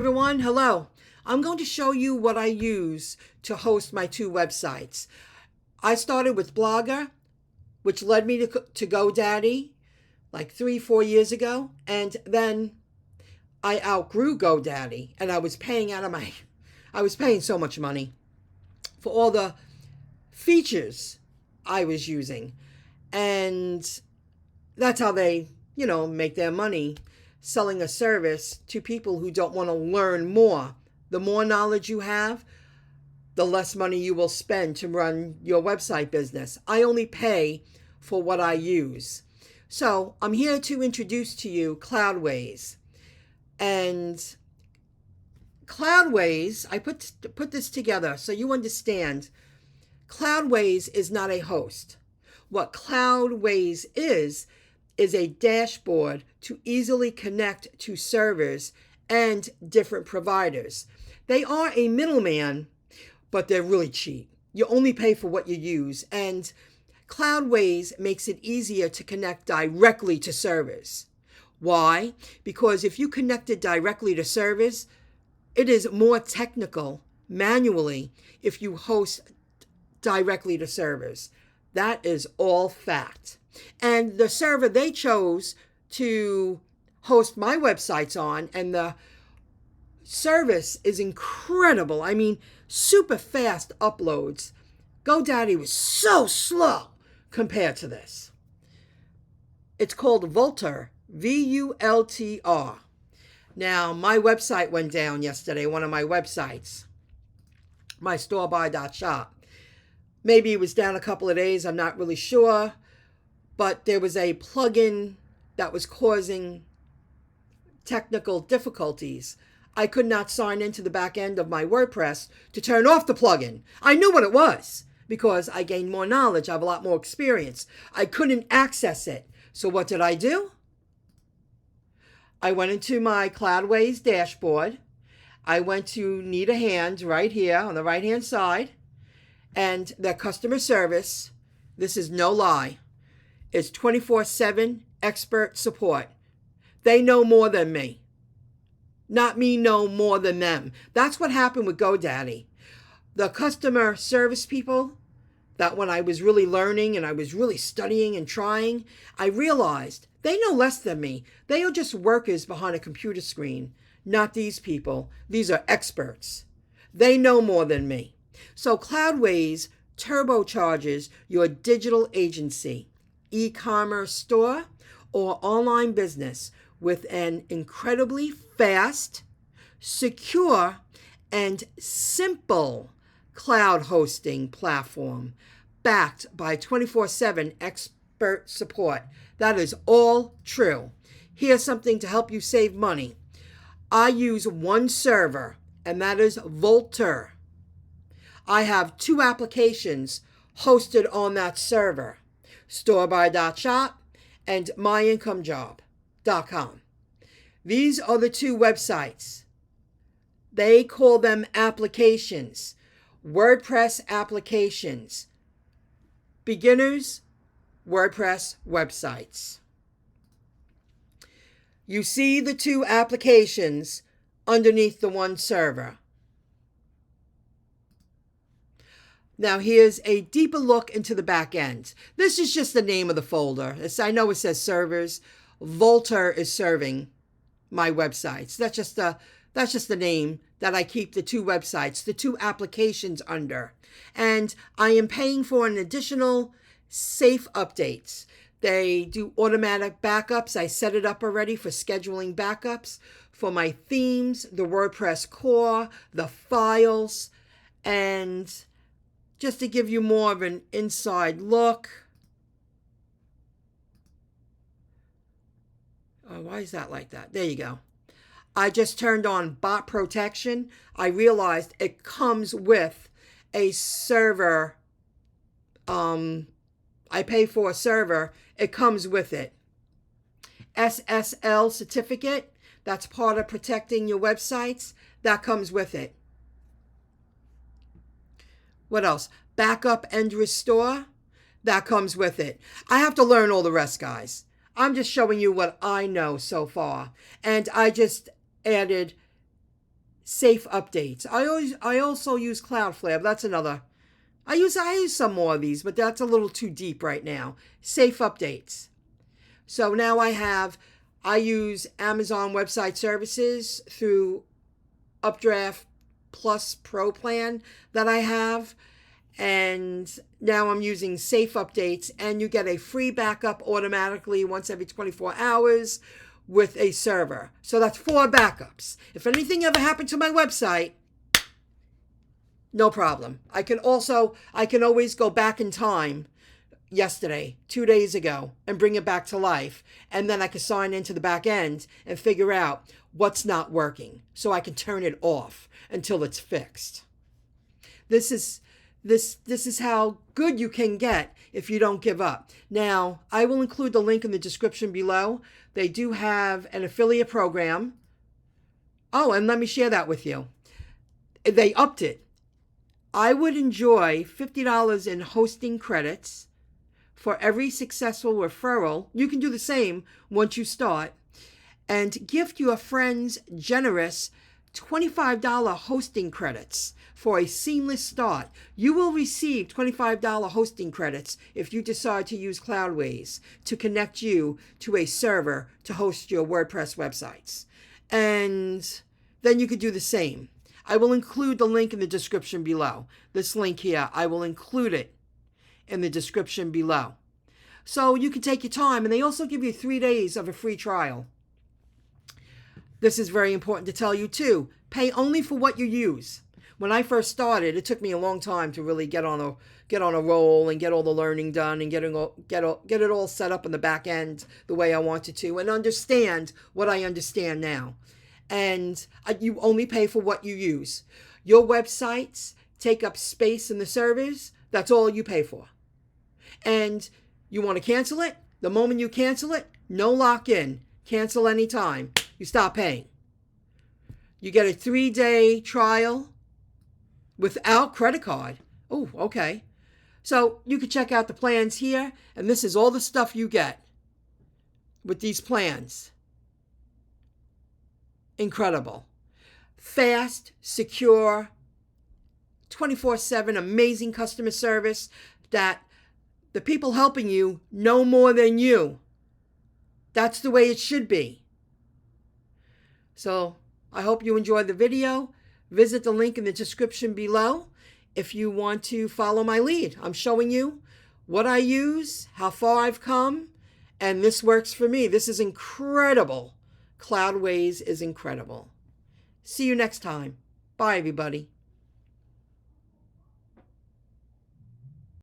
Everyone, hello. I'm going to show you what I use to host my two websites. I started with Blogger, which led me to GoDaddy like 3-4 years ago, and then I outgrew GoDaddy, and I was paying so much money for all the features I was using, and that's how they, make their money, selling a service to people who don't want to learn more. The more knowledge you have, the less money you will spend to run your website business. I only pay for what I use. So I'm here to introduce to you Cloudways. And Cloudways, I put this together so you understand. Cloudways is not a host. What Cloudways is a dashboard to easily connect to servers and different providers. They are a middleman, but they're really cheap. You only pay for what you use, and Cloudways makes it easier to connect directly to servers. Why? Because if you connect it directly to servers, it is more technical manually if you host directly to servers. That is all fact. And the server they chose to host my websites on, and the service is incredible. I mean, super fast uploads. GoDaddy was so slow compared to this. It's called Vultr, Vultr. Now, my website went down yesterday, one of my websites, my storebuy.shop. Maybe it was down a couple of days, I'm not really sure. But there was a plugin that was causing technical difficulties. I could not sign into the back end of my WordPress to turn off the plugin. I knew what it was because I gained more knowledge. I have a lot more experience. I couldn't access it. So what did I do? I went into my Cloudways dashboard. I went to Need a Hand right here on the right-hand side. And the customer service, this is no lie, is 24/7 expert support. They know more than me. Not me know more than them. That's what happened with GoDaddy. The customer service people, that when I was really learning and I was really studying and trying, I realized they know less than me. They are just workers behind a computer screen. Not these people. These are experts. They know more than me. So Cloudways turbocharges your digital agency, e-commerce store, or online business with an incredibly fast, secure, and simple cloud hosting platform backed by 24/7 expert support. That is all true. Here's something to help you save money. I use one server, and that is Vultr. I have two applications hosted on that server, storebuy.shop and myincomejob.com. These are the two websites. They call them applications, WordPress applications, beginners, WordPress websites. You see the two applications underneath the one server. Now here's a deeper look into the back end. This is just the name of the folder. I know it says servers. Vultr is serving my websites. That's just the name that I keep the two websites, the two applications under. And I am paying for an additional safe updates. They do automatic backups. I set it up already for scheduling backups for my themes, the WordPress core, the files, and just to give you more of an inside look. Oh, why is that like that? There you go. I just turned on bot protection. I realized it comes with a server. I pay for a server. It comes with it. SSL certificate. That's part of protecting your websites. That comes with it. What else? Backup and restore. That comes with it. I have to learn all the rest, guys. I'm just showing you what I know so far. And I just added safe updates. I also use Cloudflare, but that's another. I use some more of these, but that's a little too deep right now. Safe updates. So now I use Amazon Website Services through Updraft Plus Pro plan that I have. And now I'm using Safe Updates, and you get a free backup automatically once every 24 hours with a server. So that's 4 backups. If anything ever happened to my website, no problem. I can always go back in time yesterday, 2 days ago, and bring it back to life. And then I can sign into the back end and figure out what's not working so I can turn it off until it's fixed. This is how good you can get if you don't give up. Now, I will include the link in the description below. They do have an affiliate program. Oh, and let me share that with you. They upped it. I would enjoy $50 in hosting credits for every successful referral. You can do the same once you start. And gift your friends generous $25 hosting credits for a seamless start. You will receive $25 hosting credits if you decide to use Cloudways to connect you to a server to host your WordPress websites. And then you could do the same. I will include the link in the description below. This link here, I will include it in the description below. So you can take your time, and they also give you 3 days of a free trial. This is very important to tell you too. Pay only for what you use. When I first started, it took me a long time to really get on a roll and get all the learning done and get it all set up in the back end the way I wanted to, and understand what I understand now. And you only pay for what you use. Your websites take up space in the servers. That's all you pay for. And you want to cancel it? The moment you cancel it, no lock-in. Cancel anytime. You stop paying. You get a 3-day trial without credit card. Oh, okay. So you can check out the plans here, and this is all the stuff you get with these plans. Incredible. Fast, secure, 24/7 amazing customer service that the people helping you know more than you. That's the way it should be. So I hope you enjoyed the video. Visit the link in the description below if you want to follow my lead. I'm showing you what I use, how far I've come, and this works for me. This is incredible. Cloudways is incredible. See you next time. Bye, everybody.